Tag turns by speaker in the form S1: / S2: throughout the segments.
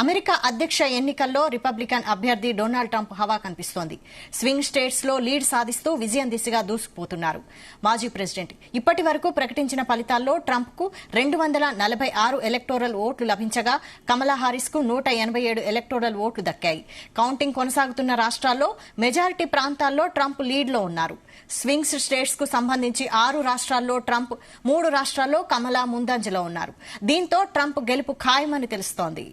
S1: America అధ్యక్ష ఎన్నికల్లో Republican అభ్యర్థి డొనాల్డ్ ట్రంప్ హవా కనిపిస్తోంది. స్వింగ్ స్టేట్స్ లో లీడ్ సాధిస్తూ విజయం దిశగా దూసుకుపోతున్నారు. మాజీ ప్రెసిడెంట్ ఇప్పటి వరకు ప్రకటించిన ఫలితాల్లో ట్రంప్ కు 246 ఎలక్టోరల్ ఓట్లు లభించగా కమలా హారిస్ కు 187 ఎలక్టోరల్ ఓట్లు దక్కాయి. కౌంటింగ్ కొనసాగుతున్న రాష్ట్రాల్లో మెజారిటీ ప్రాంతాల్లో ట్రంప్ లీడ్ లో ఉన్నారు. స్వింగ్ స్టేట్స్ కు సంబంధించి 6 రాష్ట్రాల్లో ట్రంప్, 3 రాష్ట్రాల్లో కమలా ముందంజలో ఉన్నారు. దీంతో ట్రంప్ గెలుపు ఖాయమని తెలుస్తోంది.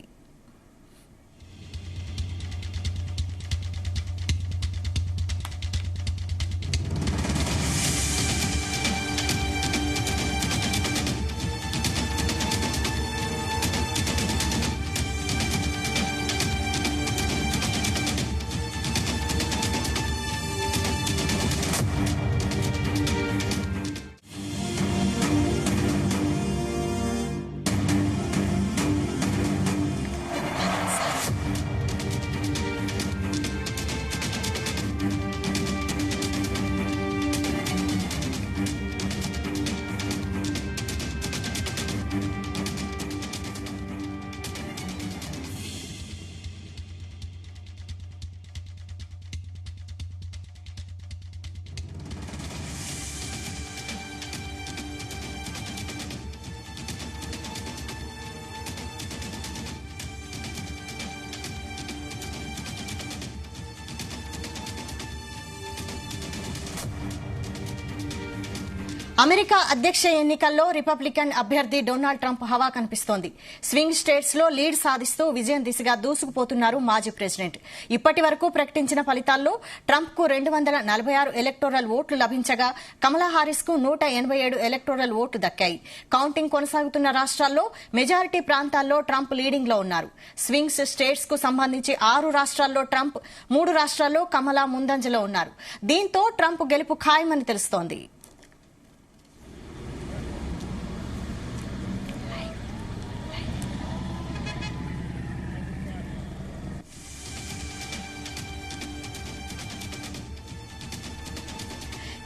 S1: అమెరికా అధ్యక్ష ఎన్నికల్లో రిపబ్లికన్ అభ్యర్థి డొనాల్డ్ ట్రంప్ హవా కనిపిస్తోంది. స్వింగ్ స్టేట్స్ లో లీడ్ సాధిస్తూ విజయం దిశగా దూసుకుపోతున్నారు మాజీ ప్రెసిడెంట్. ఇప్పటి వరకు ప్రకటించిన ఫలితాల్లో ట్రంప్ కు 246 ఎలక్టోరల్ ఓట్లు లభించగా కమలా హారిస్ కు 187 ఎలక్టోరల్ ఓట్లు దక్కాయి. కౌంటింగ్ కొనసాగుతున్న రాష్ట్రాల్లో మెజారిటీ ప్రాంతాల్లో ట్రంప్ లీడింగ్ లో ఉన్నారు. స్వింగ్ స్టేట్స్ కు సంబంధించి 6 రాష్ట్రాల్లో ట్రంప్, 3 రాష్ట్రాల్లో కమలా ముందంజలో ఉన్నారు. దీంతో ట్రంప్ గెలుపు ఖాయమని తెలుస్తోంది.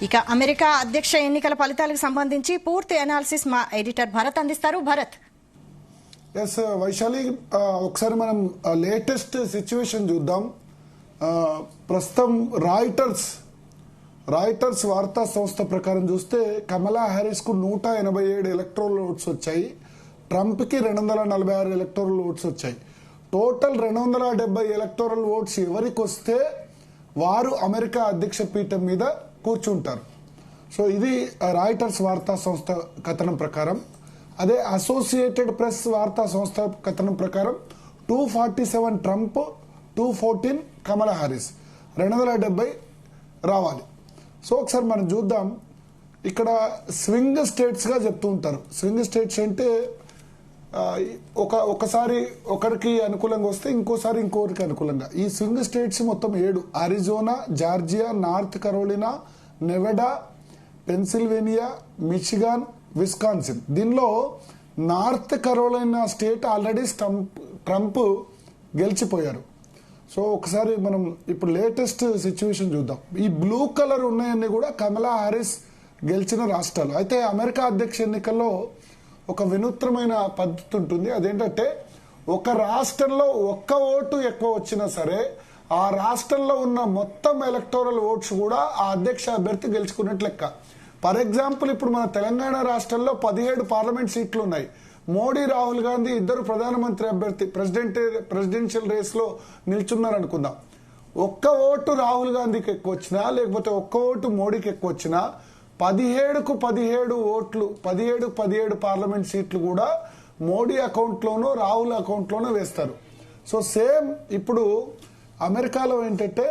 S1: ఇక అమెరికా అధ్యక్ష ఎన్నికల ఫలితాలకు సంబంధించి పూర్తి అనాలిసిస్ మా ఎడిటర్ భరత్ అందిస్తారు. భరత్.
S2: ఎస్ వైశాలి, ఒకసారి మనం లేటెస్ట్ సిచ్యువేషన్ చూద్దాం. ప్రస్తుతం రాయిటర్స్ వార్తా సంస్థ ప్రకారం చూస్తే కమలా హ్యారిస్ కు 187 ఎలక్టోరల్ ఓట్స్ వచ్చాయి. ట్రంప్ కి 246 ఎలక్టోరల్ ఓట్స్ వచ్చాయి. టోటల్ 270 ఎలక్టోరల్ ఓట్స్ ఎవరికి వస్తే వారు అమెరికా అధ్యక్ష పీఠం మీద కూర్చుంటారు. సో ఇది రాయిటర్స్ వార్తా సంస్థ కథనం ప్రకారం. అదే అసోసియేటెడ్ ప్రెస్ వార్తా సంస్థ కథనం ప్రకారం 247 ట్రంప్, 214 కమలా హారిస్, 270 రావాలి. సో ఒకసారి మనం చూద్దాం. ఇక్కడ స్వింగ్ స్టేట్స్ గా చెప్తూ ఉంటారు. స్వింగ్ స్టేట్స్ అంటే ఒకసారి ఒకరికి అనుకూలంగా వస్తే ఇంకోసారి ఇంకొకరికి అనుకూలంగా. ఈ స్వింగ్ స్టేట్స్ మొత్తం 7: Arizona, Georgia, North Carolina, Nevada, Pennsylvania, Michigan, Wisconsin. దీనిలో North Carolina state already Trump గెలిచిపోయారు. సో ఒకసారి మనం ఇప్పుడు లేటెస్ట్ సిచ్యువేషన్ చూద్దాం. ఈ బ్లూ కలర్ ఉన్నాయన్నీ కూడా కమలా హారిస్ గెలిచిన రాష్ట్రాలు. అయితే అమెరికా అధ్యక్ష ఎన్నికల్లో ఒక వినూత్నమైన పద్ధతి ఉంటుంది. అదేంటంటే ఒక రాష్ట్రంలో ఒక్క ఓటు ఎక్కువ వచ్చినా సరే ఆ రాష్ట్రంలో ఉన్న మొత్తం ఎలక్టోరల్ ఓట్స్ కూడా ఆ అధ్యక్ష అభ్యర్థి గెలుచుకున్నట్లు లెక్క. ఫర్ ఎగ్జాంపుల్ ఇప్పుడు మన తెలంగాణ రాష్ట్రంలో 17 పార్లమెంట్ సీట్లు ఉన్నాయి. మోడీ, రాహుల్ గాంధీ ఇద్దరు ప్రధానమంత్రి అభ్యర్థి ప్రెసిడెన్షియల్ రేస్ లో నిల్చున్నారు అనుకుందాం. ఒక్క ఓటు రాహుల్ గాంధీకి ఎక్కువ వచ్చినా లేకపోతే ఒక్క ఓటు మోడీకి ఎక్కువ వచ్చినా 17కు 17 ఓట్లు, 17 పార్లమెంట్ సీట్లు కూడా మోడీ అకౌంట్ లోనో రాహుల్ అకౌంట్ లోనో వేస్తారు. సో సేమ్ ఇప్పుడు అమెరికాలో ఏంటంటే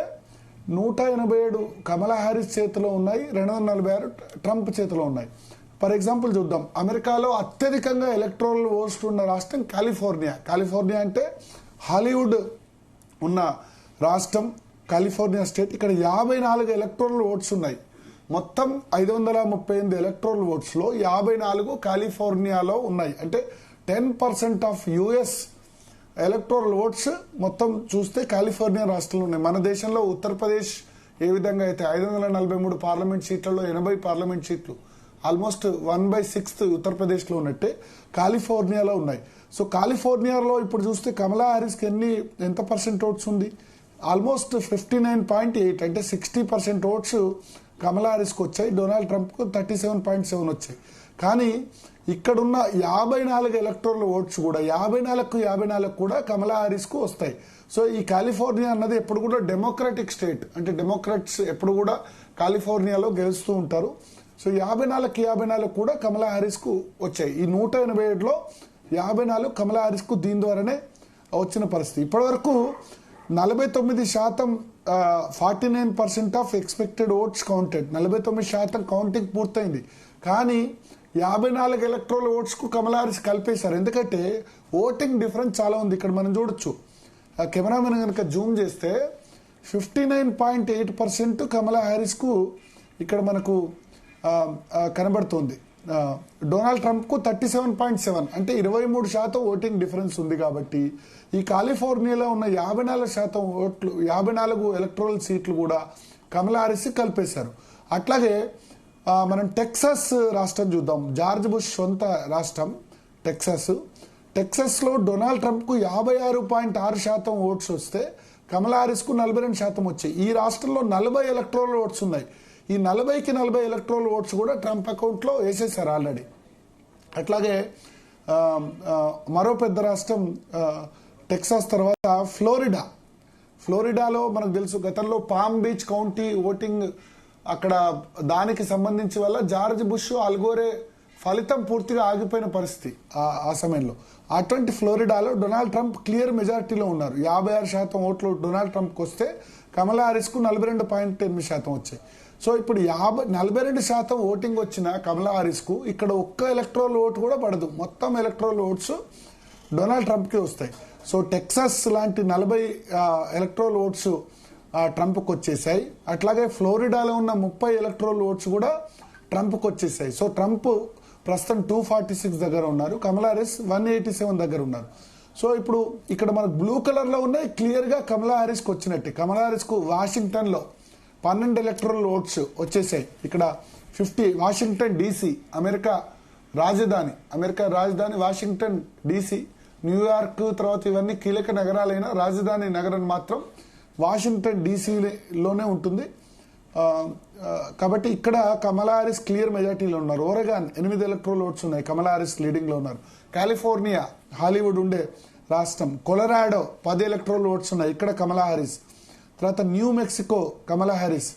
S2: 187 కమలా హారిస్ చేతిలో ఉన్నాయి, 246 ట్రంప్ చేతిలో ఉన్నాయి. ఫర్ ఎగ్జాంపుల్ చూద్దాం. అమెరికాలో అత్యధికంగా ఎలక్టోరల్ ఓట్స్ ఉన్న రాష్ట్రం కాలిఫోర్నియా. కాలిఫోర్నియా అంటే హాలీవుడ్ ఉన్న రాష్ట్రం కాలిఫోర్నియా స్టేట్. ఇక్కడ 54 ఎలక్టోరల్ ఓట్స్ ఉన్నాయి. మొత్తం 538 ఎలక్టోరల్ ఓట్స్ లో 54 కాలిఫోర్నియాలో ఉన్నాయి. అంటే 10% ఆఫ్ యుఎస్ ఎలక్టోరల్ ఓట్స్ మొత్తం చూస్తే కాలిఫోర్నియా రాష్ట్రంలో ఉన్నాయి. మన దేశంలో ఉత్తరప్రదేశ్ ఏ విధంగా అయితే 543 పార్లమెంట్ సీట్లలో 80 పార్లమెంట్ సీట్లు ఆల్మోస్ట్ 1/6 ఉత్తరప్రదేశ్లో ఉన్నట్టే కాలిఫోర్నియాలో ఉన్నాయి. సో కాలిఫోర్నియాలో ఇప్పుడు చూస్తే కమలా హారిస్కి ఎంత పర్సెంట్ ఓట్స్ ఉంది? ఆల్మోస్ట్ 59.8 అంటే 60% ఓట్స్ కమలా హారిస్కి వచ్చాయి. డొనాల్డ్ ట్రంప్కు 37.7 వచ్చాయి. కానీ ఇక్కడున్న 54 ఎలక్టోరల్ ఓట్స్ కూడా 54 కూడా కమలా హారిస్కు వస్తాయి. సో ఈ కాలిఫోర్నియా అన్నది ఎప్పుడు కూడా డెమోక్రాటిక్ స్టేట్, అంటే డెమోక్రాట్స్ ఎప్పుడు కూడా కాలిఫోర్నియాలో గెలుస్తూ ఉంటారు. సో 54 కూడా కమలా హారిస్కు వచ్చాయి. ఈ 187లో 54 కమలా హారిస్కు దీని ద్వారానే వచ్చిన పరిస్థితి. ఇప్పటివరకు 49% 49% of expected votes counted. 49% counting పూర్తయింది. కానీ 54 ఎలక్ట్రల్ ఓట్స్ కు కమలా హారిస్ కలిపేశారు. ఎందుకంటే ఓటింగ్ డిఫరెన్స్ చాలా ఉంది. ఇక్కడ మనం చూడొచ్చు, కెమెరామెన్ కనుక జూమ్ చేస్తే 59.8% కమలా హారిస్ కు ఇక్కడ మనకు కనబడుతుంది. డొనాల్డ్ ట్రంప్ కు 37.7 అంటే 23% ఓటింగ్ డిఫరెన్స్ ఉంది. కాబట్టి ఈ కాలిఫోర్నియాలో ఉన్న 54% ఓట్లు 54 ఎలక్ట్రల్ సీట్లు కూడా కమలా హారిస్ కలిపేశారు. అట్లాగే మనం టెక్సాస్ రాష్ట్రం చూద్దాం. జార్జ్ బుష్ సొంత రాష్ట్రం టెక్సాస్ లో డొనాల్డ్ ట్రంప్ కు 56.6% ఓట్స్ వస్తే కమలా హారిస్ కు 42% వచ్చాయి. ఈ రాష్ట్రంలో 40 ఎలక్ట్రల్ ఓట్స్ ఉన్నాయి. ఈ 40కి 40 ఎలక్ట్రల్ ఓట్స్ కూడా ట్రంప్ అకౌంట్ లో వేసేసారు ఆల్రెడీ. అట్లాగే మరో పెద్ద రాష్ట్రం టెక్సాస్ తర్వాత ఫ్లోరిడాలో మనకు తెలుసు, గతంలో పామ్ బీచ్ కౌంటీ ఓటింగ్ అక్కడ దానికి సంబంధించి వల్ల జార్జ్ బుష్ అల్గోరే ఫలితం పూర్తిగా ఆగిపోయిన పరిస్థితి ఆ సమయంలో. అటువంటి ఫ్లోరిడాలో డొనాల్డ్ ట్రంప్ క్లియర్ మెజారిటీలో ఉన్నారు. 56% ఓట్లు డొనాల్డ్ ట్రంప్కి వస్తే కమలా హారిస్ కు 42.8% వచ్చాయి. సో ఇప్పుడు 42% ఓటింగ్ వచ్చిన కమలా హారిస్ కు ఇక్కడ ఒక్క ఎలక్ట్రల్ ఓటు కూడా పడదు. మొత్తం ఎలక్ట్రల్ ఓట్స్ డొనాల్డ్ ట్రంప్ కి వస్తాయి. సో టెక్సాస్ లాంటి 40 ఎలక్ట్రల్ ఓట్స్ ట్రంప్కి వచ్చేసాయి. అట్లాగే ఫ్లోరిడాలో ఉన్న 30 ఎలక్ట్రల్ ఓట్స్ కూడా ట్రంప్కి వచ్చేసాయి. సో ట్రంప్ ప్రస్తుతం 246 దగ్గర ఉన్నారు, కమలా హారిస్ 187 దగ్గర ఉన్నారు. సో ఇప్పుడు ఇక్కడ మనకు బ్లూ కలర్ లో ఉన్నాయి, క్లియర్ గా కమలా హారిస్ కు వచ్చినట్టు. కమలా హారిస్ కు వాషింగ్టన్ లో 12 ఎలక్ట్రల్ ఓట్స్ వచ్చేసాయి. ఇక్కడ 50 వాషింగ్టన్ డీసీ అమెరికా రాజధాని వాషింగ్టన్ డీసీ, న్యూయార్క్ తర్వాత ఇవన్నీ కీలక నగరాలైన రాజధాని నగరం మాత్రం వాషింగ్టన్ డీసీలోనే ఉంటుంది. కాబట్టి ఇక్కడ కమలా హారిస్ క్లియర్ మెజార్టీలో ఉన్నారు. ఓరెగాన్ 8 ఎలక్ట్రల్ ఓట్స్ ఉన్నాయి, కమలా హారిస్ లీడింగ్ లో ఉన్నారు. కాలిఫోర్నియా హాలీవుడ్ ఉండే రాష్ట్రం, కొలరాడో 10 ఎలక్ట్రల్ ఓట్స్ ఉన్నాయి, ఇక్కడ కమలా హారిస్. తర్వాత న్యూ మెక్సికో కమలా హారిస్,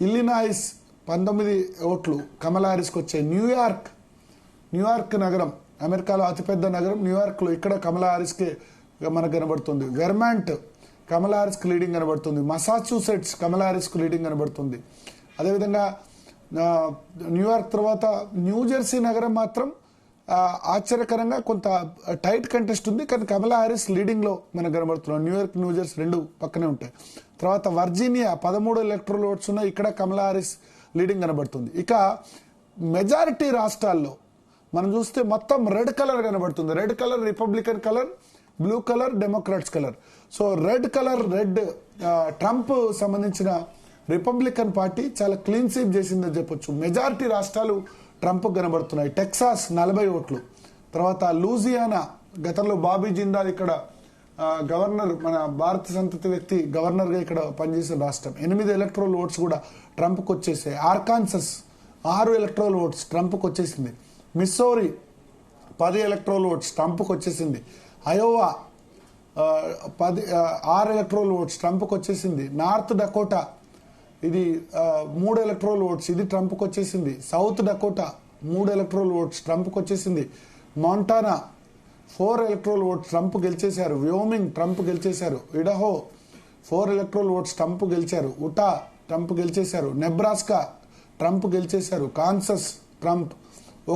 S2: ఇల్లినాయిస్ 19 ఓట్లు కమలా హారిస్కి వచ్చాయి. న్యూయార్క్ నగరం అమెరికాలో అతిపెద్ద నగరం న్యూయార్క్ లో, ఇక్కడ కమలా హారిస్కి మనకు కనబడుతుంది. వెర్మాంట్ కమలా హారిస్కి లీడింగ్ కనబడుతుంది. మసాచ్యూసెట్స్ కమలా హారిస్కి లీడింగ్ కనబడుతుంది. అదేవిధంగా న్యూయార్క్ తర్వాత న్యూజెర్సీ నగరం మాత్రం ఆశ్చర్యకరంగా కొంత టైట్ కంటెస్ట్ ఉంది, కానీ కమలా హారిస్ లీడింగ్ లో మనకు కనబడుతున్నాం. న్యూయార్క్ న్యూజెర్సీ రెండు పక్కనే ఉంటాయి. తర్వాత వర్జీనియా 13 ఎలక్ట్రల్ ఓట్స్ ఉన్నాయి, ఇక్కడ కమలా హారిస్ లీడింగ్ కనబడుతుంది. ఇక మెజారిటీ రాష్ట్రాల్లో మనం చూస్తే మొత్తం రెడ్ కలర్ కనబడుతుంది. Red colour Republican colour, blue colour Democrats colour. So red Trump సంబంధించిన రిపబ్లికన్ పార్టీ చాలా క్లీన్ స్వీప్ చేసిందని చెప్పొచ్చు. మెజారిటీ రాష్ట్రాలు ట్రంప్ కనబడుతున్నాయి. టెక్సాస్ 40 ఓట్లు, తర్వాత లూజియానా గతంలో బాబీ జిందాల్ ఇక్కడ గవర్నర్, మన భారత సంతతి వ్యక్తి గవర్నర్ గా ఇక్కడ పనిచేసిన రాష్ట్రం, 8 ఎలక్ట్రల్ ఓట్స్ కూడా ట్రంప్కి వచ్చేసాయి. ఆర్కాన్సస్ 6 ఎలక్ట్రల్ ఓట్స్ ట్రంప్కి వచ్చేసింది. మిస్సౌరీ 10 ఎలక్ట్రల్ ఓట్స్ ట్రంప్కి వచ్చేసింది. అయోవా 6 ఎలక్ట్రల్ ఓట్స్ ట్రంప్కి వచ్చేసింది. నార్త్ డకోటా ఇది 3 ఎలక్ట్రల్ ఓట్స్, ఇది ట్రంప్కి వచ్చేసింది. సౌత్ డకోటా 3 ఎలక్ట్రల్ ఓట్స్ ట్రంప్కి వచ్చేసింది. మాంటానా 4 ఎలక్ట్రల్ ఓట్స్ ట్రంప్ గెలిచేశారు. వ్యోమింగ్ ట్రంప్ గెలిచేశారు. ఇడహో 4 ఎలక్ట్రల్ ఓట్స్ ట్రంప్ గెలిచారు. ఉటా ట్రంప్ గెలిచేశారు. నెబ్రాస్కా ట్రంప్ గెలిచేశారు. Kansas Trump.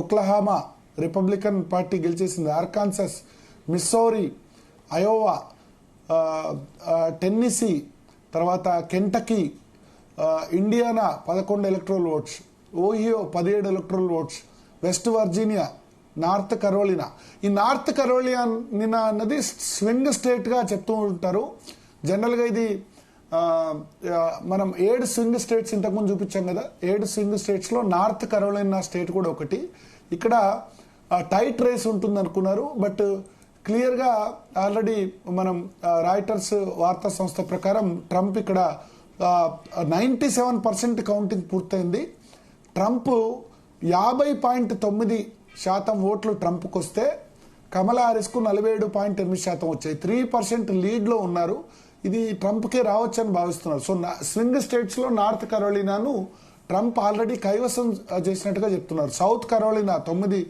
S2: Oklahoma Republican party గెలిచేసింది. ఆర్కాన్సస్, మిస్సౌరీ, అయోవా, టెన్నెసీ, తర్వాత Kentucky, Indiana 11 electoral votes, Ohio 17 electoral votes, West Virginia, North Carolina. ఈ North Carolina అన్నది swing state గా చెప్తూ ఉంటారు. జనరల్ గా ఇది మనం 7 స్వింగ్ స్టేట్స్ ఇంతకుముందు చూపించాం కదా. 7 స్వింగ్ స్టేట్స్ లో నార్త్ కరోలినా స్టేట్ కూడా ఒకటి. ఇక్కడ టైట్ రేస్ ఉంటుంది అనుకున్నారు, బట్ క్లియర్ గా ఆల్రెడీ మనం రాయిటర్స్ వార్తా సంస్థ ప్రకారం ట్రంప్ ఇక్కడ 97% కౌంటింగ్ పూర్తయింది. ట్రంప్ 50.9% ఓట్లు ట్రంప్కి వస్తే కమలా హారిస్ కు 47.8% వచ్చాయి. 3% లీడ్ లో ఉన్నారు. ఇది ట్రంప్కే రావచ్చని భావిస్తున్నారు. సో స్వింగ్ స్టేట్స్ లో నార్త్ కరోలినాను ట్రంప్ ఆల్రెడీ కైవసం చేసినట్టుగా చెప్తున్నారు. సౌత్ కరోలినా 9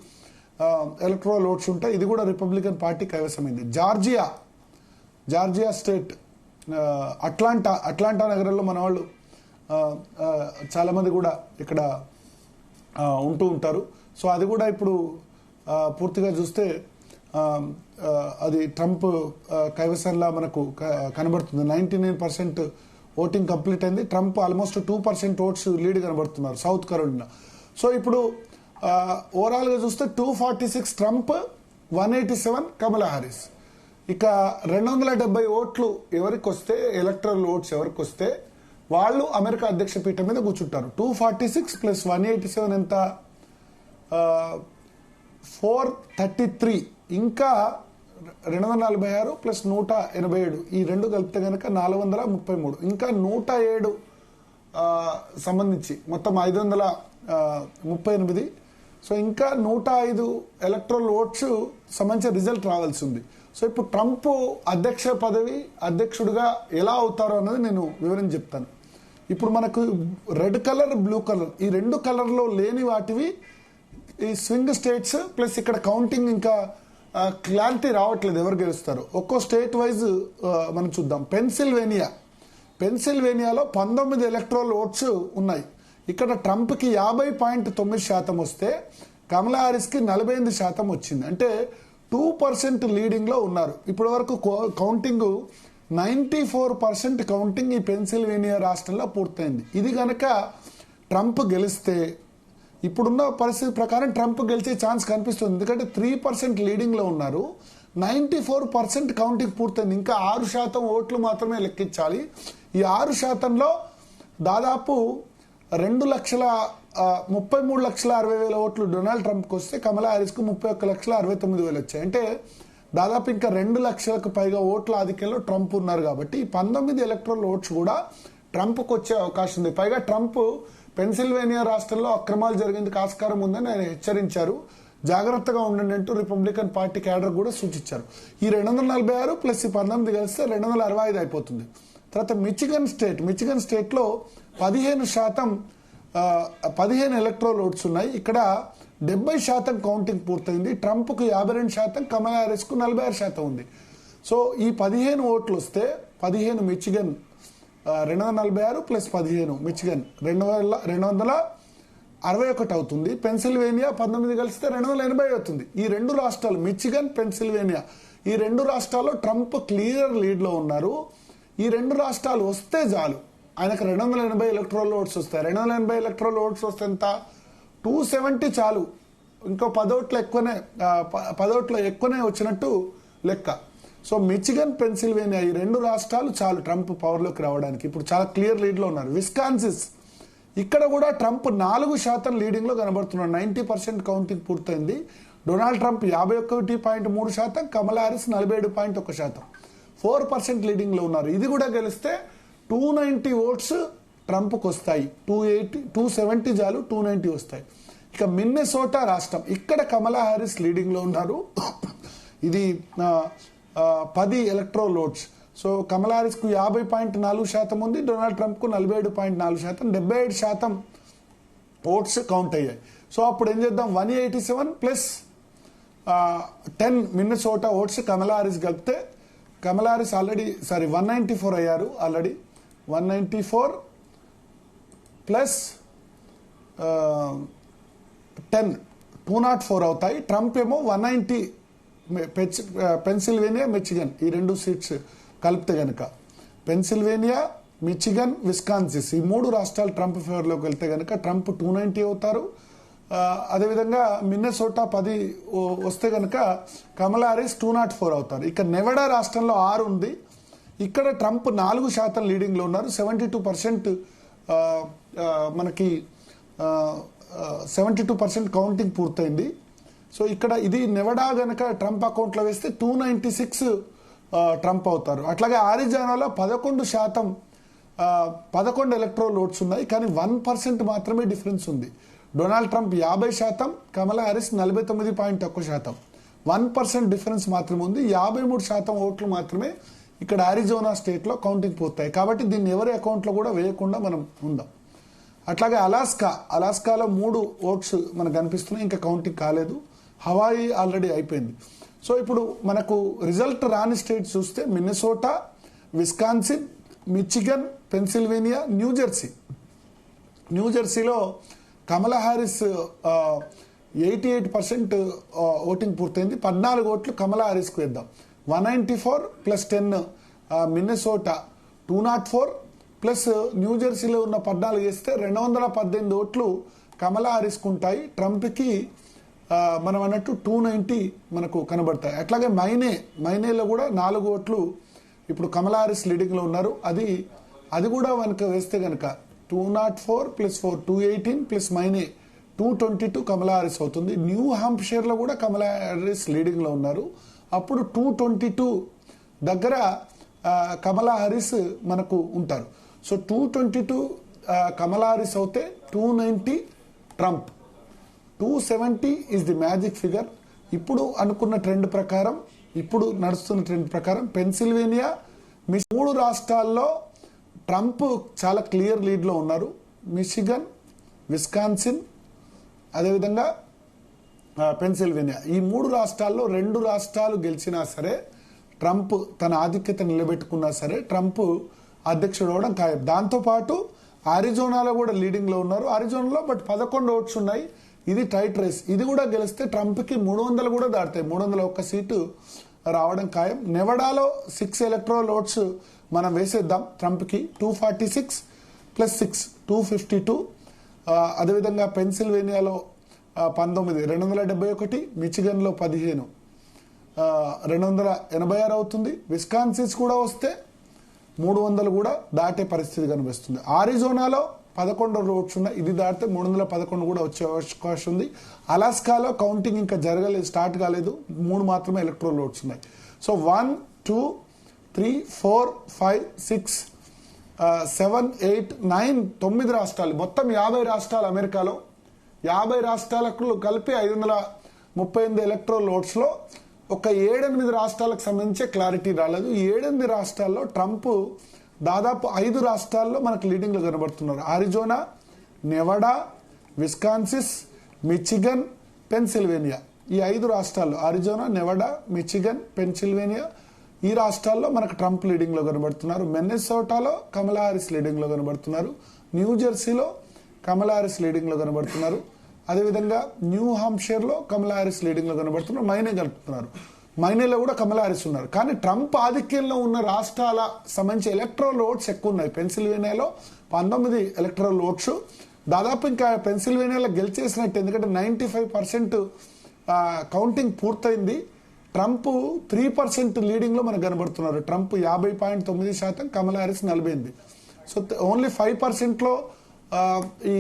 S2: ఎలక్ట్రల్ ఓట్స్ ఉంటాయి, ఇది కూడా రిపబ్లికన్ పార్టీ కైవసమైంది. జార్జియా స్టేట్, అట్లాంటా నగరంలో మన వాళ్ళు చాలా మంది కూడా ఇక్కడ ఉంటూ ఉంటారు. సో అది కూడా ఇప్పుడు పూర్తిగా చూస్తే అది ట్రంప్ కైవసంలా మనకు కనబడుతుంది. 99% ఓటింగ్ కంప్లీట్ అయింది. ట్రంప్ ఆల్మోస్ట్ 2% ఓట్స్ లీడ్ కనబడుతున్నారు సౌత్ కరోలినా. సో ఇప్పుడు ఓవరాల్ గా చూస్తే 246 ట్రంప్, 187 కమలా హారిస్. ఇక 270 ఓట్లు ఎవరికి వస్తే, ఎలక్టరల్ ఓట్స్ ఎవరికి వస్తే వాళ్ళు అమెరికా అధ్యక్ష పీఠం మీద కూర్చుంటారు. 246 ప్లస్ 187 ఎంత, 433. ఇంకా 246 ప్లస్ 187 ఈ రెండు కలిపితే కనుక 433. ఇంకా 107 సంబంధించి మొత్తం 538. సో ఇంకా 105 ఎలక్ట్రల్ ఓట్స్ సంబంధించిన రిజల్ట్ రావాల్సి ఉంది. సో ఇప్పుడు ట్రంప్ అధ్యక్ష పదవి అధ్యక్షుడిగా ఎలా అవుతారో అన్నది నేను వివరించి చెప్తాను. ఇప్పుడు మనకు రెడ్ కలర్, బ్లూ కలర్ ఈ రెండు కలర్లో లేని వాటివి ఈ స్వింగ్ స్టేట్స్. ప్లస్ ఇక్కడ కౌంటింగ్ ఇంకా క్లారిటీ రావట్లేదు ఎవరు గెలుస్తారు. ఒక్కో స్టేట్ వైజ్ మనం చూద్దాం. పెన్సిల్వేనియాలో 19 ఎలక్ట్రల్ ఓట్స్ ఉన్నాయి. ఇక్కడ ట్రంప్ కి 50.9% వస్తే కమలా హారిస్ కి 48% వచ్చింది. అంటే 2% లీడింగ్ లో ఉన్నారు. ఇప్పటి వరకు కౌంటింగ్ 94% కౌంటింగ్ ఈ పెన్సిల్వేనియా రాష్ట్రంలో పూర్తయింది. ఇది గనక ట్రంప్ గెలిస్తే ఇప్పుడున్న పరిస్థితి ప్రకారం ట్రంప్ గెలిచే ఛాన్స్ కనిపిస్తుంది. ఎందుకంటే 3% లీడింగ్ లో ఉన్నారు. 94% కౌంటింగ్ పూర్తయింది. ఇంకా 6% ఓట్లు మాత్రమే లెక్కించాలి. ఈ 6%లో దాదాపు 2,33,60,000 ఓట్లు డొనాల్డ్ ట్రంప్కి వస్తే కమలా హారిస్ కు 31,69,000 వచ్చాయి. అంటే దాదాపు ఇంకా 2 లక్షలకు పైగా ఓట్ల ఆధిక్యంలో ట్రంప్ ఉన్నారు. కాబట్టి 19 ఎలక్ట్రల్ ఓట్స్ కూడా ట్రంప్కి వచ్చే అవకాశం ఉంది. పైగా ట్రంప్ పెన్సిల్వేనియా రాష్ట్రంలో అక్రమాలు జరిగేందుకు ఆస్కారం ఉందని ఆయన హెచ్చరించారు. జాగ్రత్తగా ఉండండి అంటూ రిపబ్లికన్ పార్టీ క్యాడర్ కూడా సూచించారు. ఈ 246 ప్లస్ 19 కలిస్తే 265 అయిపోతుంది. తర్వాత మిచిగన్ స్టేట్ లో 15 ఎలక్ట్రల్ ఓట్స్ ఉన్నాయి. ఇక్కడ 70% కౌంటింగ్ పూర్తయింది. ట్రంప్ కు 52%, కమలా హారిస్ కు 46% ఉంది. సో ఈ 15 ఓట్లు వస్తే 15 మిచిగన్ 246 ప్లస్ 15 మిచిగన్ 261 అవుతుంది. పెన్సిల్వేనియా 19 కలిస్తే 280 అవుతుంది. ఈ రెండు రాష్ట్రాలు మిచిగన్, పెన్సిల్వేనియా ఈ రెండు రాష్ట్రాల్లో ట్రంప్ క్లియర్ లీడ్ లో ఉన్నారు. ఈ రెండు రాష్ట్రాలు వస్తే చాలు ఆయనకు 280 ఎలక్ట్రల్ ఓట్స్ వస్తాయి. 280 ఎలక్ట్రల్ ఓట్స్ వస్తే ఎంత, 270 చాలు. ఇంకో 10 ఓట్ల ఎక్కువనే వచ్చినట్టు లెక్క. సో మిచిగన్, పెన్సిల్వేనియా ఈ రెండు రాష్ట్రాలు చాలు ట్రంప్ పవర్లోకి రావడానికి. ఇప్పుడు చాలా క్లియర్ లీడ్ లో ఉన్నారు. విస్కాన్సిస్ ఇక్కడ కూడా ట్రంప్ 4% లీడింగ్ లో కనబడుతున్నారు. 90% కౌంటింగ్ పూర్తయింది. డొనాల్డ్ ట్రంప్ 51.3%, కమలా హారిస్ 47.1%, 4% లీడింగ్ లో ఉన్నారు. ఇది కూడా గెలిస్తే 290 ఓట్స్ ట్రంప్కి వస్తాయి. 270 చాలు, 290 వస్తాయి. ఇక మిన్నెసోటా రాష్ట్రం, ఇక్కడ కమలా హారిస్ లీడింగ్ లో ఉన్నారు. ఇది 10 ఎలక్ట్రల్ ఓట్స్. సో కమలా హారిస్ కు 50.4% ఉంది, డొనాల్డ్ ట్రంప్ కు 47.4%, 77% ఓట్స్ కౌంట్ అయ్యాయి. సో అప్పుడు ఏం చేద్దాం, 187 ప్లస్ 10 మిన్నెసోటా ఓట్స్ కమలా హారిస్ కలిపితే కమలా హారిస్ 194 అయ్యారు. ఆల్రెడీ 194 ప్లస్ 10 204 అవుతాయి. ట్రంప్ ఏమో 190. పెన్సిల్వేనియా, మిచిగన్ ఈ రెండు సీట్స్ కలిపితే గనక పెన్సిల్వేనియా, మిచిగన్, విస్కాన్సిస్ ఈ మూడు రాష్ట్రాలు ట్రంప్ ఫేవర్ లోకి వెళ్తే గనక ట్రంప్ 290 అవుతారు. అదేవిధంగా మిన్నెసోటా 10 వస్తే గనక కమలా హారిస్ 204 అవుతారు. ఇక నెవడా రాష్ట్రంలో 6 ఉంది. ఇక్కడ ట్రంప్ 4% లీడింగ్లో ఉన్నారు. 72% మనకి 72% కౌంటింగ్ పూర్తయింది. సో ఇక్కడ ఇది నెవడా గనక ట్రంప్ అకౌంట్లో వేస్తే 296 ట్రంప్ అవుతారు. అట్లాగే ఆరిజోనాలో 11% ఎలక్ట్రోల్ ఓట్స్ ఉన్నాయి, కానీ 1% మాత్రమే డిఫరెన్స్ ఉంది. డొనాల్డ్ ట్రంప్ 50%, కమలా హ్యారిస్ 49.1%. 1% డిఫరెన్స్ మాత్రమే ఉంది. 53% ఓట్లు మాత్రమే ఇక్కడ అరిజోనా స్టేట్లో కౌంటింగ్ పూర్తాయి. కాబట్టి దీన్ని ఎవరి అకౌంట్లో కూడా వేయకుండా మనం ఉందాం. అట్లాగే అలాస్కాలో 3 ఓట్స్ మనకు కనిపిస్తున్నాయి, ఇంకా కౌంటింగ్ కాలేదు. హవాయి ఆల్రెడీ అయిపోయింది. సో ఇప్పుడు మనకు రిజల్ట్ రాని స్టేట్ చూస్తే మిన్నెసోటా, విస్కాన్సిన్, మిచిగన్, పెన్సిల్వేనియా, న్యూజెర్సీలో కమలా హ్యారిస్ 88% ఓటింగ్ పూర్తయింది. 14 ఓట్లు కమలా హ్యారిస్కు వేద్దాం. 194 + 10 మిన్నెసోటా, 204 ప్లస్ న్యూజెర్సీలో ఉన్న 14 వేస్తే 218 ఓట్లు కమలా హ్యారిస్కు ఉంటాయి. ట్రంప్కి మనం అన్నట్టు 290 మనకు కనబడతాయి. అట్లాగే మైనేలో కూడా 4 ఓట్లు ఇప్పుడు కమలా హ్యారిస్ లీడింగ్లో ఉన్నారు. అది కూడా మనకు వేస్తే కనుక 204 + 4 218 ప్లస్ మైనే 222 కమలా హ్యారిస్ అవుతుంది. న్యూ హాంప్షైర్లో కూడా కమలా హ్యారిస్ లీడింగ్లో ఉన్నారు. అప్పుడు 222 దగ్గర కమలా హ్యారిస్ మనకు ఉంటారు. సో 222 కమలా హ్యారిస్ అవుతే 290 Trump, 270 is the magic figure. ఇప్పుడు అనుకున్న ట్రెండ్ ప్రకారం, ఇప్పుడు నడుస్తున్న ట్రెండ్ ప్రకారం పెన్సిల్వేనియా, 3 రాష్ట్రాల్లో ట్రంప్ చాలా క్లియర్ లీడ్లో ఉన్నారు. మిచిగన్, విస్కాన్సిన్, అదేవిధంగా పెన్సిల్వేనియా, ఈ 3 రాష్ట్రాల్లో 2 రాష్ట్రాలు గెలిచినా సరే, ట్రంప్ తన ఆధిక్యత నిలబెట్టుకున్నా సరే ట్రంప్ అధ్యక్షుడు అవడం ఖాయం. దాంతోపాటు అరిజోనాలో కూడా లీడింగ్లో ఉన్నారు. అరిజోనాలో 11 ఓట్స్ ఉన్నాయి. ఇది టైట్ రేస్. ఇది కూడా గెలిస్తే ట్రంప్కి 300 కూడా దాటుతాయి. 301 సీటు రావడం ఖాయం. నెవడాలో 6 ఎలక్ట్రల్ ఓట్స్ మనం వేసేద్దాం ట్రంప్కి. 246 + 6 252. అదేవిధంగా పెన్సిల్వేనియాలో 19 271, మిచిగన్లో 15 286 అవుతుంది. విస్కాన్సిన్ కూడా వస్తే 300 కూడా దాటే పరిస్థితి కనిపిస్తుంది. ఆరిజోనాలో 11 ఓట్స్ ఉన్నాయి. ఇది దాటితే 311 కూడా వచ్చే అవకాశం ఉంది. అలాస్కాలో కౌంటింగ్ ఇంకా జరగలేదు, స్టార్ట్ కాలేదు. 3 మాత్రమే ఎలక్ట్రల్ ఓట్స్ ఉన్నాయి. సో 1 2 3 4 5 6 7 8 9 9 రాష్ట్రాలు, మొత్తం 50 రాష్ట్రాలు అమెరికాలో. 50 రాష్ట్రాలకు కలిపి 538 ఎలక్ట్రల్ ఓట్స్లో ఒక 7-8 రాష్ట్రాలకు సంబంధించి క్లారిటీ రాలేదు. ఈ 7-8 రాష్ట్రాల్లో ట్రంప్ దాదాపు 5 రాష్ట్రాల్లో మనకు లీడింగ్లో కనబడుతున్నారు. అరిజోనా, నెవడా, విస్కాన్సిన్, మిచిగన్, పెన్సిల్వేనియా, ఈ 5 రాష్ట్రాల్లో అరిజోనా, నెవడా, మిచిగన్, పెన్సిల్వేనియా, ఈ రాష్ట్రాల్లో మనకు ట్రంప్ లీడింగ్లో కనబడుతున్నారు. మిన్నెసోటాలో కమలా హ్యారిస్ లీడింగ్లో కనబడుతున్నారు. న్యూజెర్సీలో కమలా హ్యారిస్ లీడింగ్లో కనబడుతున్నారు. అదేవిధంగా న్యూ హాంప్షైర్లో కమలా హ్యారిస్ లీడింగ్లో కనబడుతున్నారు. మైనే కలుపుతున్నారు. మైనేలో కూడా కమలా హ్యారిస్ ఉన్నారు. కానీ ట్రంప్ ఆధిక్యంలో ఉన్న రాష్ట్రాల సంబంధించి ఎలక్ట్రల్ ఓట్స్ ఎక్కువ ఉన్నాయి. పెన్సిల్వేనియాలో 19 ఎలక్ట్రల్ ఓట్స్, దాదాపు ఇంకా పెన్సిల్వేనియాలో గెలిచేసినట్టు, ఎందుకంటే 95% కౌంటింగ్ పూర్తయింది. ట్రంప్ 3% లీడింగ్లో మనకు కనబడుతున్నారు. ట్రంప్ 50.9%, కమలా హ్యారిస్ 48. సో ఓన్లీ 5%లో ఈ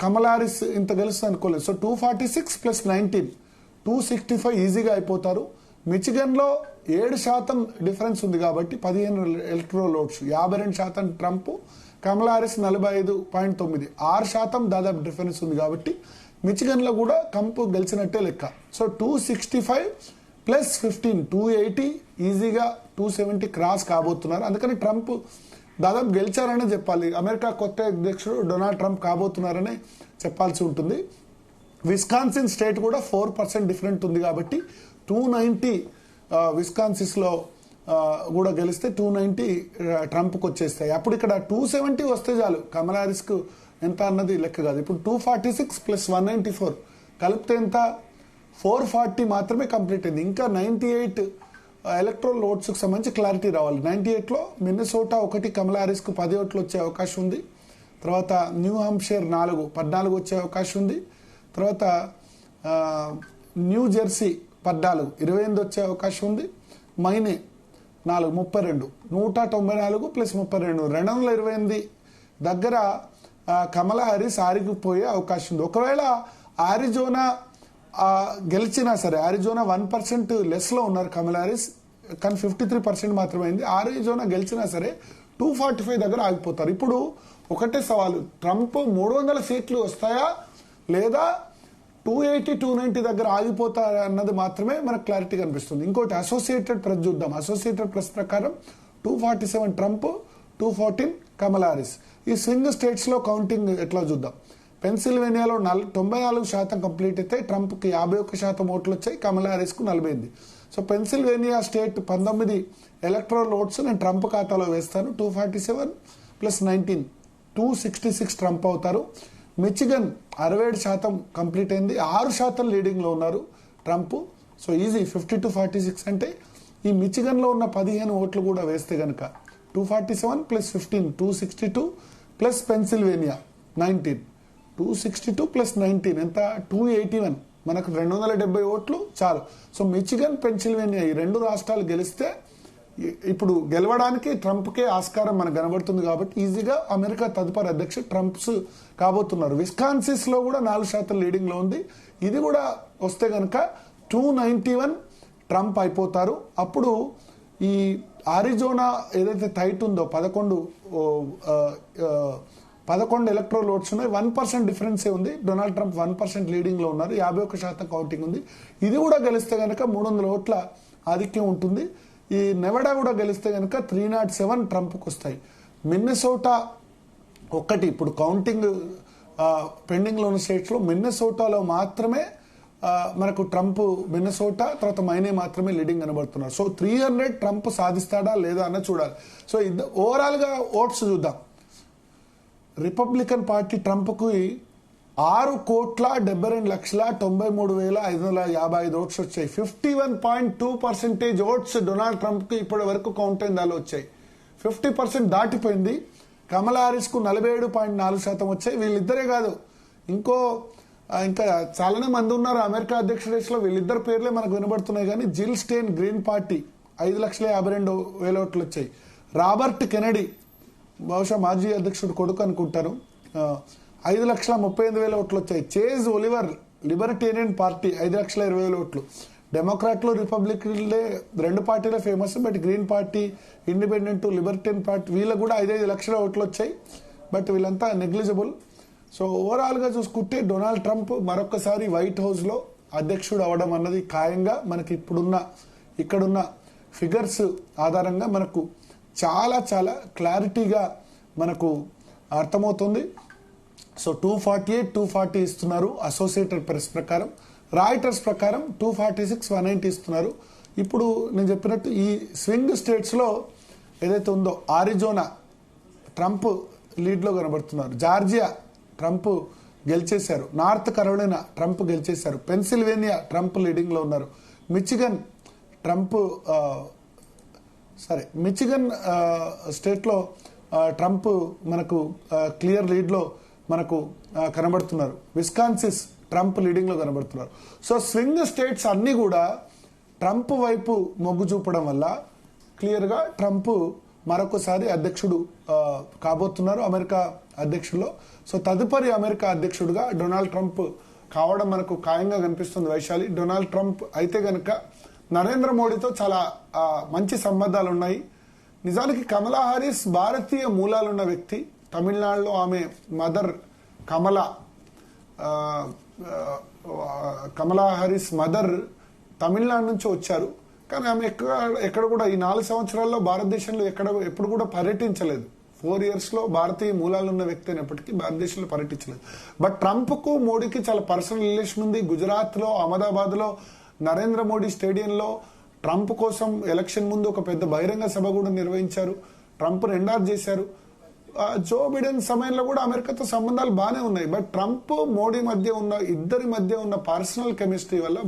S2: కమలా హ్యారిస్ ఇంత గెలుస్తుంది అనుకోలేదు. సో 246 + 19 265 ఈజీగా అయిపోతారు. మిచిగన్లో 7% డిఫరెన్స్ ఉంది కాబట్టి 15 ఎలక్ట్రల్ ఓట్స్, 52% ట్రంప్, కమలా హ్యారిస్ 45.9, 6% దాదాపు డిఫరెన్స్ ఉంది కాబట్టి మిచిగన్లో కూడా ట్రంప్ గెలిచినట్టే లెక్క. సో 265 + 15 280 ఈజీగా 270 క్రాస్ కాబోతున్నారు. అందుకని ట్రంప్ దాదాపు గెలిచారనే చెప్పాలి. అమెరికా కొత్త అధ్యక్షుడు డొనాల్డ్ ట్రంప్ కాబోతున్నారని చెప్పాల్సి ఉంటుంది. విస్కాన్సిన్ స్టేట్ కూడా 4% డిఫరెంట్ ఉంది కాబట్టి 290 విస్కాన్సిన్లో కూడా గెలిస్తే 290 ట్రంప్కి వచ్చేస్తాయి. అప్పుడు ఇక్కడ 270 వస్తే చాలు, కమలా హ్యారిస్కు ఎంత అన్నది లెక్క కాదు. ఇప్పుడు 246 + 194 కలిపితే ఎంత, 440 మాత్రమే కంప్లీట్ అయింది. ఇంకా 98 ఎలక్ట్రల్ ఓట్స్కి సంబంధించి క్లారిటీ రావాలి. 98లో మిన్నెసోటా 1, కమలా హ్యారిస్కు 10 ఓట్లు వచ్చే అవకాశం ఉంది. తర్వాత న్యూ హాంప్షైర్ 14 వచ్చే అవకాశం ఉంది. తర్వాత న్యూ జెర్సీ 14 28 వచ్చే అవకాశం ఉంది. మైనే 32 194 ప్లస్ 32 228 దగ్గర కమలా హారిస్ ఆరిగిపోయే అవకాశం ఉంది. ఒకవేళ ఆరిజోనా గెలిచినా సరే, ఆరిజోనా 1% లెస్ లో ఉన్నారు కమలా హారిస్, కానీ 53% మాత్రమే అయింది. ఆరిజోనా గెలిచినా సరే 245 దగ్గర ఆగిపోతారు. ఇప్పుడు ఒకటే సవాలు, ట్రంప్ 300 సీట్లు వస్తాయా లేదా 280 290 దగ్గర ఆగిపోతారా అన్నది మాత్రమే మనకు క్లారిటీ కనిపిస్తుంది. ఇంకోటి అసోసియేటెడ్ ప్రెస్ చూద్దాం. అసోసియేటెడ్ ప్రెస్ ప్రకారం 247 ట్రంప్, 214 కమలా హారిస్. ఈ స్వింగ్ స్టేట్స్ లో కౌంటింగ్ ఎట్లా చూద్దాం. పెన్సిల్వేనియాలో 94% కంప్లీట్ అయితే ట్రంప్ కి 51% ఓట్లు వచ్చాయి, కమలా హారిస్ కు 48. So Pennsylvania state 19 electoral votes నేను ట్రంప్ ఖాతాలో వేస్తాను. 247 ప్లస్ 19 266 ట్రంప్ అవుతారు. మిచిగన్ 67% కంప్లీట్ అయింది, 6% లీడింగ్ లో ఉన్నారు ట్రంప్. సో ఈజీ 50-46 అంటే ఈ మిచిగన్ లో ఉన్న 15 ఓట్లు కూడా వేస్తే గనక 247 ప్లస్ 15 262 ప్లస్ పెన్సిల్వేనియా 19 262 ప్లస్ 19 ఎంత 281, మనకు 270 ఓట్లు చాలు. సో మిచిగన్ పెన్సిల్వేనియా ఈ 2 రాష్ట్రాలు గెలిస్తే ఇప్పుడు గెలవడానికి ట్రంప్కే ఆస్కారం మనకు కనబడుతుంది. కాబట్టి ఈజీగా అమెరికా తదుపరి అధ్యక్షుడు ట్రంప్స్ కాబోతున్నారు. విస్కాన్సిస్ లో కూడా 4% లీడింగ్ లో ఉంది. ఇది కూడా వస్తే గనక 291 ట్రంప్ అయిపోతారు. అప్పుడు ఈ ఆరిజోనా ఏదైతే టైట్ ఉందో 11 ఎలక్ట్రల్ ఓట్స్ ఉన్నాయి, 1% డిఫరెన్సే ఉంది. డొనాల్డ్ ట్రంప్ 1% లీడింగ్ లో ఉన్నారు, 51% కౌంటింగ్ ఉంది. ఇది కూడా గెలిస్తే గనక 300 ఓట్ల ఆధిక్యం ఉంటుంది. ఈ నెవడా కూడా గెలిస్తే గనక 307 ట్రంప్కి వస్తాయి. మిన్నెసోటా ఒక్కటి ఇప్పుడు కౌంటింగ్ పెండింగ్ లో ఉన్న స్టేట్స్ లో మిన్నెసోటాలో మాత్రమే మనకు ట్రంప్, మిన్నెసోటా తర్వాత మైనే మాత్రమే లీడింగ్ కనబడుతున్నారు. సో 300 ట్రంప్ సాధిస్తాడా లేదా అన్న చూడాలి. సో ఓవరాల్ గా ఓట్స్ చూద్దాం. రిపబ్లికన్ పార్టీ ట్రంప్ కు 6,72,93,555 ఓట్స్ వచ్చాయి. 51.2% ఓట్స్ డొనాల్డ్ ట్రంప్ కి ఇప్పటి వరకు కౌంట్ అయిన దానిలో వచ్చాయి. 50% దాటిపోయింది. కమలా హారిస్ కు 47.4% వచ్చాయి. వీళ్ళిద్దరే కాదు, ఇంకా చాలానే మంది ఉన్నారు అమెరికా అధ్యక్ష రేస్ లో. వీళ్ళిద్దరు పేర్లే మనకు వినబడుతున్నాయి. కానీ జిల్ స్టేన్ గ్రీన్ పార్టీ 5,52,000 ఓట్లు వచ్చాయి. రాబర్ట్ కెనడీ బహుశా మాజీ అధ్యక్షుడు కొడుకు అనుకుంటారు, 5,38,000 ఓట్లు వచ్చాయి. చేజ్ ఒలివర్ లిబర్టేరియన్ పార్టీ 5,20,000 ఓట్లు. డెమోక్రాట్లు రిపబ్లికన్లే 2 పార్టీలే famous. But Green party, independent, Libertarian party వీళ్ళకు కూడా 5,5 లక్షల ఓట్లు వచ్చాయి. బట్ వీళ్ళంతా నెగ్లిజిబుల్. సో ఓవరాల్ గా చూసుకుంటే డొనాల్డ్ ట్రంప్ మరొకసారి వైట్ హౌస్ లో అధ్యక్షుడు అవడం అన్నది ఖాయంగా మనకి ఇక్కడున్న ఫిగర్స్ ఆధారంగా మనకు చాలా చాలా క్లారిటీగా మనకు అర్థమవుతుంది. సో 248, 240 ఇస్తున్నారు అసోసియేటెడ్ ప్రెస్ ప్రకారం. రాయిటర్స్ ప్రకారం 246, 190 ఇస్తున్నారు. ఇప్పుడు నేను చెప్పినట్టు ఈ స్వింగ్ స్టేట్స్ లో ఏదైతే ఉందో ఆరిజోనా ట్రంప్ లీడ్ లో కనబడుతున్నారు, జార్జియా ట్రంప్ గెలిచేశారు, నార్త్ కరోలినా ట్రంప్ గెలిచేశారు, పెన్సిల్వేనియా ట్రంప్ లీడింగ్ లో ఉన్నారు, మిచిగన్ స్టేట్ లో ట్రంప్ మనకు క్లియర్ లీడ్ లో మనకు కనబడుతున్నారు. విస్కాన్సిస్ ట్రంప్ లీడింగ్ లో కనబడుతున్నారు. సో స్వింగ్ స్టేట్స్ అన్ని కూడా ట్రంప్ వైపు మొగ్గు చూపడం వల్ల క్లియర్ గా ట్రంప్ మరొకసారి అధ్యక్షుడు కాబోతున్నారు అమెరికా అధ్యక్షుల్లో. సో తదుపరి అమెరికా అధ్యక్షుడుగా డొనాల్డ్ ట్రంప్ కావడం మనకు ఖాయంగా కనిపిస్తుంది. వైశాలి, డొనాల్డ్ ట్రంప్ అయితే గనక నరేంద్ర మోడీతో చాలా మంచి సంబంధాలు ఉన్నాయి. నిజానికి కమలా హారిస్ భారతీయ మూలాలున్న వ్యక్తి. తమిళనాడులో ఆమె మదర్ కమలా హారిస్ మదర్ తమిళనాడు నుంచి వచ్చారు. కానీ ఆమె ఎక్కడ కూడా ఈ 4 సంవత్సరాల్లో భారతదేశంలో ఎప్పుడు కూడా పర్యటించలేదు. 4 years లో భారతీయ మూలాలున్న వ్యక్తి అయినప్పటికీ భారతదేశంలో పర్యటించలేదు. బట్ ట్రంప్ కు మోడీకి చాలా పర్సనల్ రిలేషన్ ఉంది. గుజరాత్ లో, అహ్మదాబాద్ లో నరేంద్ర మోడీ స్టేడియంలో ట్రంప్ కోసం ఎలక్షన్ ముందు ఒక పెద్ద బహిరంగ సభ కూడా నిర్వహించారు. ట్రంప్ ఎండార్స్ చేశారు. జో బిడెన్ సమయంలో కూడా అమెరికాతో సంబంధాలు బాగానే ఉన్నాయి. బట్ ట్రంప్ మోడీ మధ్య ఉన్న ఇద్దరి మధ్య ఉన్న పర్సనల్ కెమిస్ట్రీ వల్ల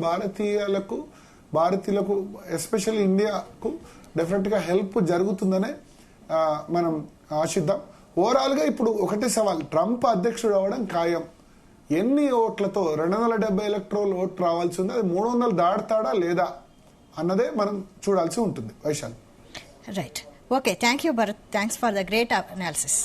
S2: భారతీయులకు ఎస్పెషల్లీ ఇండియాకు డెఫినెట్ గా హెల్ప్ జరుగుతుందనే మనం ఆశిద్దాం. ఓవరాల్ గా ఇప్పుడు ఒకటే సవాల్, ట్రంప్ అధ్యక్షుడు అవ్వడం ఖాయం. ఎన్ని ఓట్లతో 270 ఎలక్ట్రోల్ ఓట్ రావాల్సి ఉంది, అది 300 దాడతాడా లేదా అన్నదే మనం చూడాల్సి ఉంటుంది. Vaishal.
S1: Right. Okay, thank you Bharat. Thanks for the great analysis.